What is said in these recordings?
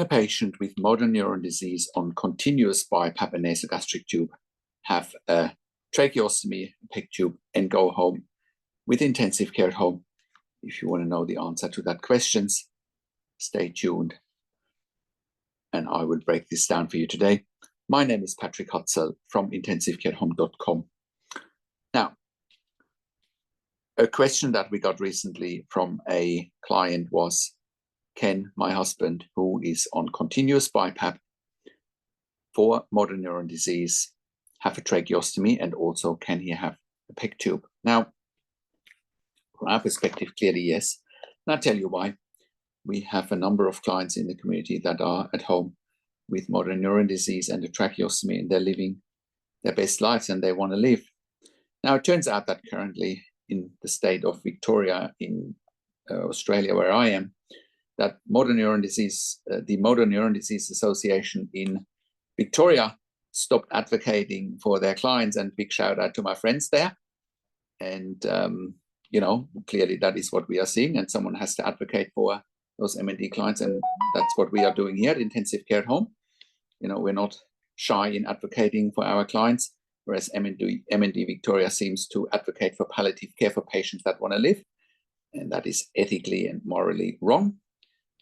a patient with motor neuron disease on continuous BIPAP and nasogastric tube have a tracheostomy, PEG tube, and go home with intensive care at home? If you want to know the answer to that questions, stay tuned and I will break this down for you today. My name is Patrick Hutzel from intensivecarehome.com. Now, a question that we got recently from a client was, can my husband, who is on continuous BIPAP for motor neuron disease, have a tracheostomy, and also can he have a PEG tube? Now, from our perspective, clearly yes. And I'll tell you why. We have a number of clients in the community that are at home with motor neuron disease and a tracheostomy, and they're living their best lives and they want to live. Now, it turns out that currently in the state of Victoria in Australia, where I am, that motor neuron disease, the Motor Neuron Disease Association in Victoria stopped advocating for their clients, and big shout out to my friends there. And, you know, clearly that is what we are seeing, and someone has to advocate for those MND clients, and that's what we are doing here at Intensive Care at Home. You know, we're not shy in advocating for our clients, whereas MND Victoria seems to advocate for palliative care for patients that want to live, and that is ethically and morally wrong.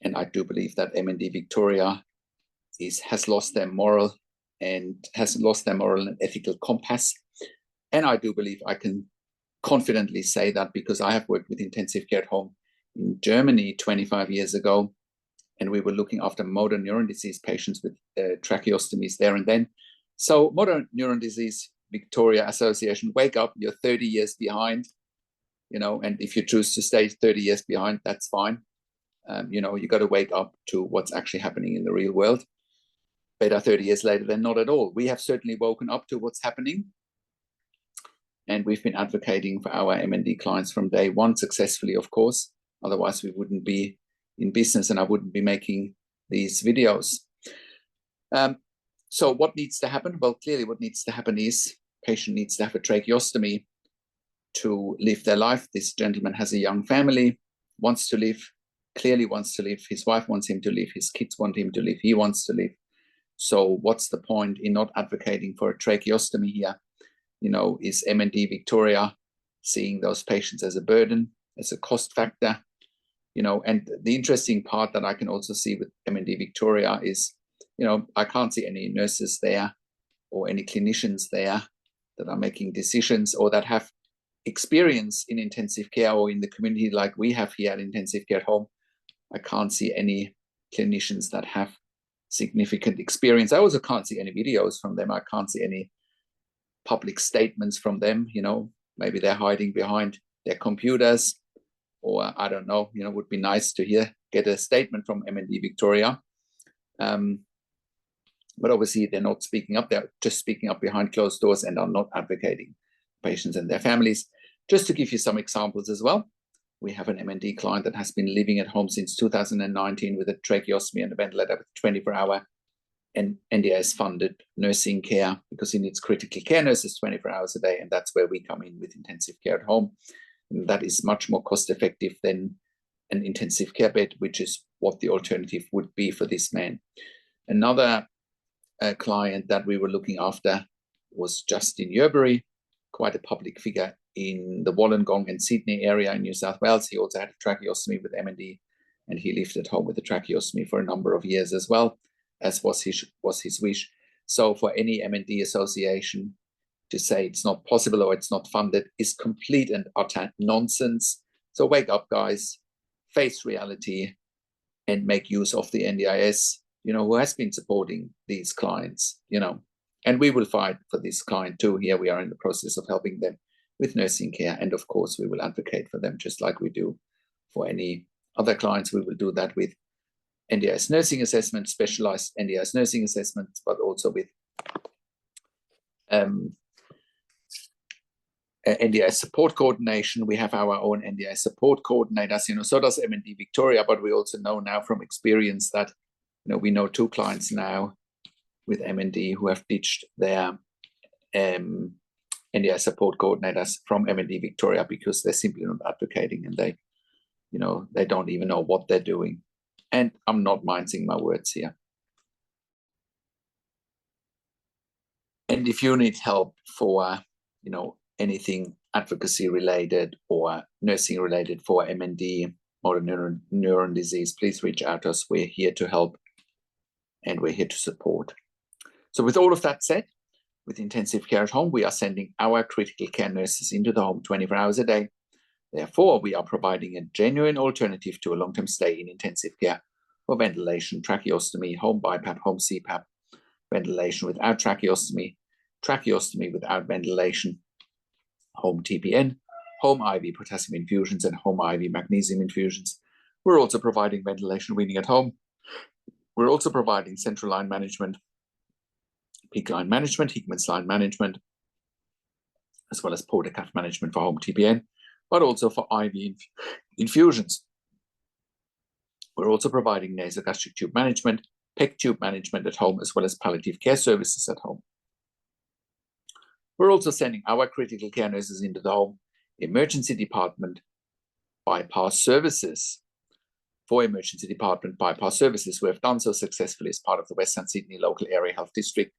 And I do believe that MND Victoria has lost their moral and ethical compass. And I do believe I can confidently say that because I have worked with intensive care at home in Germany 25 years ago, and we were looking after motor neuron disease patients with tracheostomies there and then. So Motor Neuron Disease Victoria Association, wake up, you're 30 years behind, you know, and if you choose to stay 30 years behind, that's fine. You know, you got to wake up to what's actually happening in the real world. Better 30 years later than not at all. We have certainly woken up to what's happening. And we've been advocating for our MND clients from day one successfully, of course. Otherwise, we wouldn't be in business and I wouldn't be making these videos. So what needs to happen? Well, clearly what needs to happen is patient needs to have a tracheostomy to live their life. This gentleman has a young family, wants to live, clearly wants to live. His wife wants him to live. His kids want him to live. He wants to live. So what's the point in not advocating for a tracheostomy here? You know, is MND Victoria seeing those patients as a burden, as a cost factor? You know, and the interesting part that I can also see with MND Victoria is, you know, I can't see any nurses there or any clinicians there that are making decisions or that have experience in intensive care or in the community like we have here at Intensive Care at Home. I can't see any clinicians that have significant experience. I also can't see any videos from them. I can't see any public statements from them. You know, maybe they're hiding behind their computers, or I don't know, you know, would be nice to get a statement from MND Victoria. But obviously they're not speaking up. They're just speaking up behind closed doors and are not advocating patients and their families. Just to give you some examples as well. We have an MND client that has been living at home since 2019 with a tracheostomy and a ventilator with 24-hour and NDIS-funded nursing care because he needs critical care nurses 24 hours a day, and that's where we come in with intensive care at home. And that is much more cost-effective than an intensive care bed, which is what the alternative would be for this man. Another client that we were looking after was Justin Yerbury, quite a public figure in the Wollongong and Sydney area in New South Wales. He also had a tracheostomy with MND, and he lived at home with a tracheostomy for a number of years as well, as was his wish. So for any MND association to say it's not possible or it's not funded is complete and utter nonsense. So wake up, guys, face reality, and make use of the NDIS, you know, who has been supporting these clients, you know, and we will fight for this client too. Here we are in the process of helping them with nursing care. And of course, we will advocate for them just like we do for any other clients. We will do that with NDIS nursing assessments, specialized NDIS nursing assessments, but also with NDIS support coordination. We have our own NDIS support coordinators, you know, so does MND Victoria, but we also know now from experience that, you know, we know 2 clients now with MND who have ditched their NDIS support coordinators from MND Victoria because they're simply not advocating, and they, you know, they don't even know what they're doing. And I'm not mincing my words here. And if you need help for, anything advocacy related or nursing related for MND, motor neuron disease, please reach out to us. We're here to help and we're here to support. So with all of that said, with intensive care at home, we are sending our critical care nurses into the home 24 hours a day. Therefore, we are providing a genuine alternative to a long-term stay in intensive care for ventilation, tracheostomy, home BIPAP, home CPAP, ventilation without tracheostomy, tracheostomy without ventilation, home TPN, home IV potassium infusions, and home IV magnesium infusions. We're also providing ventilation weaning at home. We're also providing central line management, PEG line management, Hickman's line management, as well as porta cuff management for home TPN, but also for IV infusions. We're also providing nasogastric tube management, PEG tube management at home, as well as palliative care services at home. We're also sending our critical care nurses into the home, emergency department, bypass services. For emergency department bypass services, we have done so successfully as part of the Western Sydney Local Area Health District,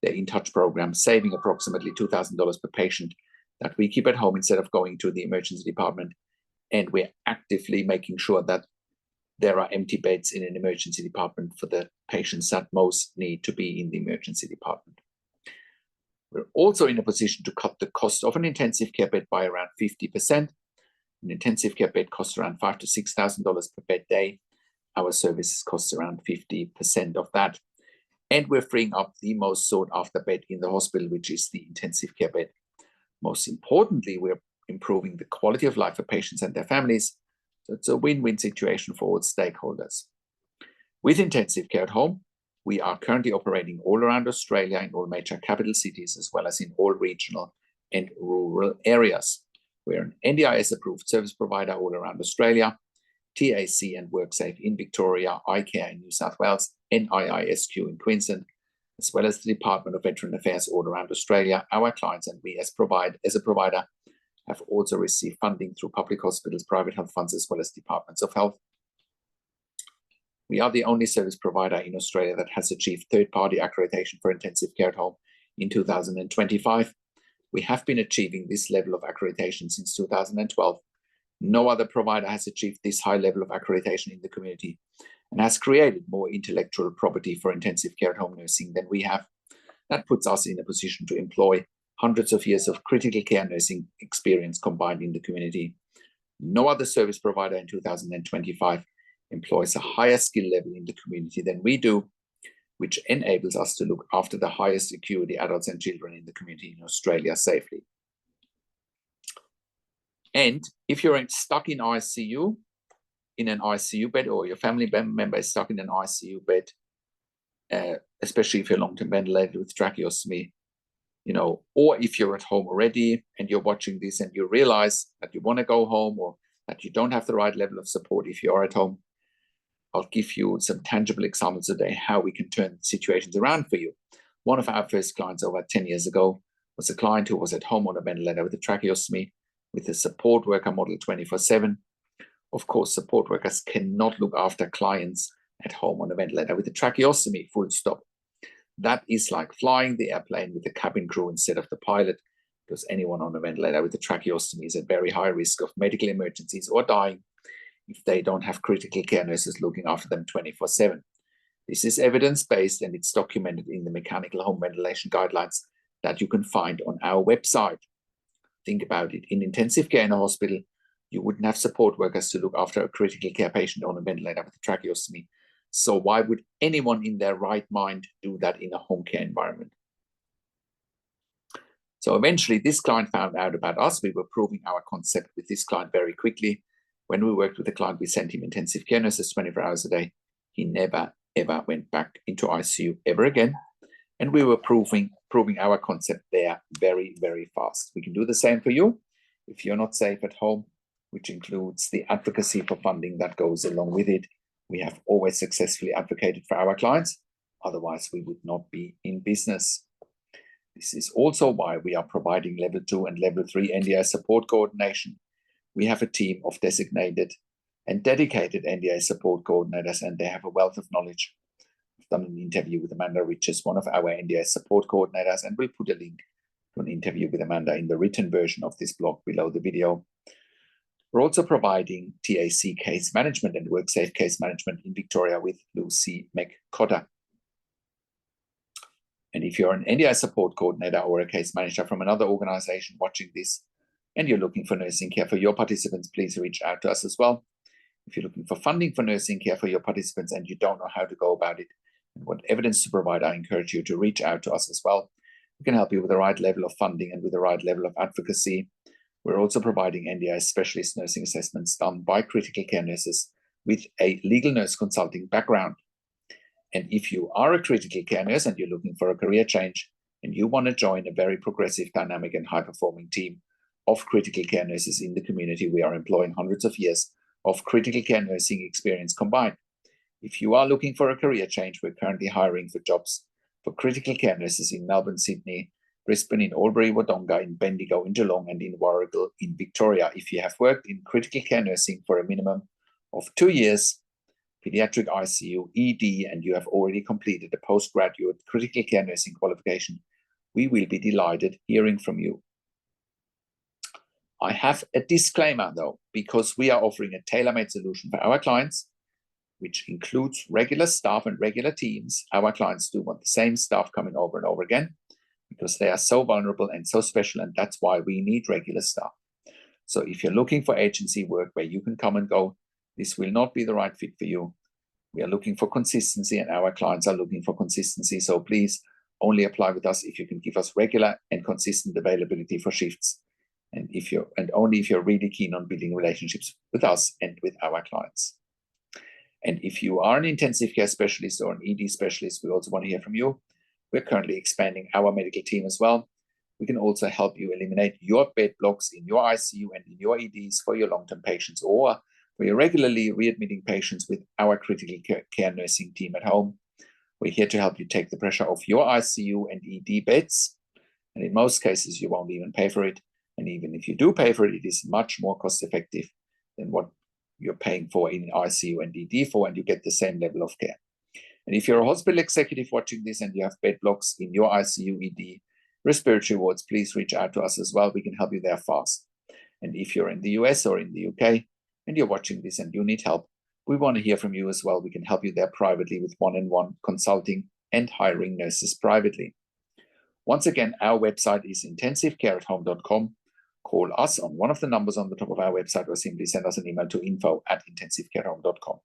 their In Touch program, saving approximately $2,000 per patient that we keep at home instead of going to the emergency department. And we're actively making sure that there are empty beds in an emergency department for the patients that most need to be in the emergency department. We're also in a position to cut the cost of an intensive care bed by around 50%. An intensive care bed costs around $5,000 to $6,000 per bed day. Our services cost around 50% of that. And we're freeing up the most sought after bed in the hospital, which is the intensive care bed. Most importantly, we're improving the quality of life for patients and their families. So it's a win-win situation for all stakeholders. With intensive care at home, we are currently operating all around Australia in all major capital cities, as well as in all regional and rural areas. We're an NDIS-approved service provider all around Australia, TAC and WorkSafe in Victoria, iCare in New South Wales, NIISQ in Queensland, as well as the Department of Veteran Affairs all around Australia. Our clients and we as a provider have also received funding through public hospitals, private health funds, as well as departments of health. We are the only service provider in Australia that has achieved third-party accreditation for intensive care at home in 2025. We have been achieving this level of accreditation since 2012. No other provider has achieved this high level of accreditation in the community and has created more intellectual property for intensive care at home nursing than we have. That puts us in a position to employ hundreds of years of critical care nursing experience combined in the community. No other service provider in 2025 employs a higher skill level in the community than we do, which enables us to look after the highest acuity adults and children in the community in Australia safely. And if you're stuck in ICU, in an ICU bed, or your family member is stuck in an ICU bed, especially if you're long-term ventilated with tracheostomy, or if you're at home already and you're watching this and you realize that you want to go home or that you don't have the right level of support if you are at home, I'll give you some tangible examples today how we can turn situations around for you. One of our first clients over 10 years ago was a client who was at home on a ventilator with a tracheostomy with a support worker model 24/7. Of course, support workers cannot look after clients at home on a ventilator with a tracheostomy, full stop. That is like flying the airplane with the cabin crew instead of the pilot, because anyone on a ventilator with a tracheostomy is at very high risk of medical emergencies or dying if they don't have critical care nurses looking after them 24/7. This is evidence-based and it's documented in the mechanical home ventilation guidelines that you can find on our website. Think about it. In intensive care in a hospital, you wouldn't have support workers to look after a critical care patient on a ventilator with a tracheostomy. So why would anyone in their right mind do that in a home care environment? So eventually this client found out about us. We were proving our concept with this client very quickly. When we worked with the client, we sent him intensive care nurses 24 hours a day. He never, ever went back into ICU ever again. And we were proving our concept there very, very fast. We can do the same for you if you're not safe at home, which includes the advocacy for funding that goes along with it. We have always successfully advocated for our clients. Otherwise, we would not be in business. This is also why we are providing level 2 and level 3 NDI support coordination. We have a team of designated and dedicated NDA support coordinators, and they have a wealth of knowledge. I've done an interview with Amanda Riches, one of our NDA support coordinators, and we'll put a link to an interview with Amanda in the written version of this blog below the video. We're also providing TAC case management and WorkSafe case management in Victoria with Lucy McCotter. And if you're an NDI support coordinator or a case manager from another organization watching this, and you're looking for nursing care for your participants, please reach out to us as well. If you're looking for funding for nursing care for your participants and you don't know how to go about it and what evidence to provide, I encourage you to reach out to us as well. We can help you with the right level of funding and with the right level of advocacy. We're also providing NDI specialist nursing assessments done by critical care nurses with a legal nurse consulting background. And if you are a critical care nurse and you're looking for a career change and you want to join a very progressive, dynamic, and high-performing team of critical care nurses in the community, we are employing hundreds of years of critical care nursing experience combined. If you are looking for a career change, we're currently hiring for jobs for critical care nurses in Melbourne, Sydney, Brisbane, in Albury, Wodonga, in Bendigo, in Geelong, and in Warragul in Victoria. If you have worked in critical care nursing for a minimum of 2 years, pediatric ICU, ED, and you have already completed a postgraduate critical care nursing qualification, we will be delighted hearing from you. I have a disclaimer though, because we are offering a tailor-made solution for our clients, which includes regular staff and regular teams. Our clients do want the same staff coming over and over again because they are so vulnerable and so special, and that's why we need regular staff. So if you're looking for agency work where you can come and go, this will not be the right fit for you. We are looking for consistency and our clients are looking for consistency. So please only apply with us if you can give us regular and consistent availability for shifts. And only if you're really keen on building relationships with us and with our clients. And if you are an intensive care specialist or an ED specialist, we also want to hear from you. We're currently expanding our medical team as well. We can also help you eliminate your bed blocks in your ICU and in your EDs for your long-term patients, or for your regularly readmitting patients with our critical care nursing team at home. We're here to help you take the pressure off your ICU and ED beds. And in most cases, you won't even pay for it. And even if you do pay for it, it is much more cost effective than what you're paying for in ICU and ED for, and you get the same level of care. And if you're a hospital executive watching this and you have bed blocks in your ICU, ED, respiratory wards, please reach out to us as well. We can help you there fast. And if you're in the US or in the UK and you're watching this and you need help, we want to hear from you as well. We can help you there privately with one-on-one consulting and hiring nurses privately. Once again, our website is intensivecareathome.com. Call us on one of the numbers on the top of our website or simply send us an email to info@intensivecareathome.com.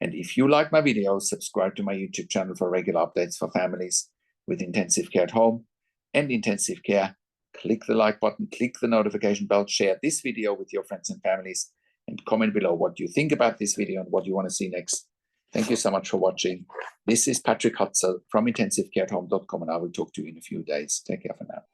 And if you like my videos, subscribe to my YouTube channel for regular updates for families with intensive care at home and intensive care. Click the like button, click the notification bell, share this video with your friends and families, and comment below what you think about this video and what you want to see next. Thank you so much for watching. This is Patrick Hutzel from intensivecareathome.com, and I will talk to you in a few days. Take care for now.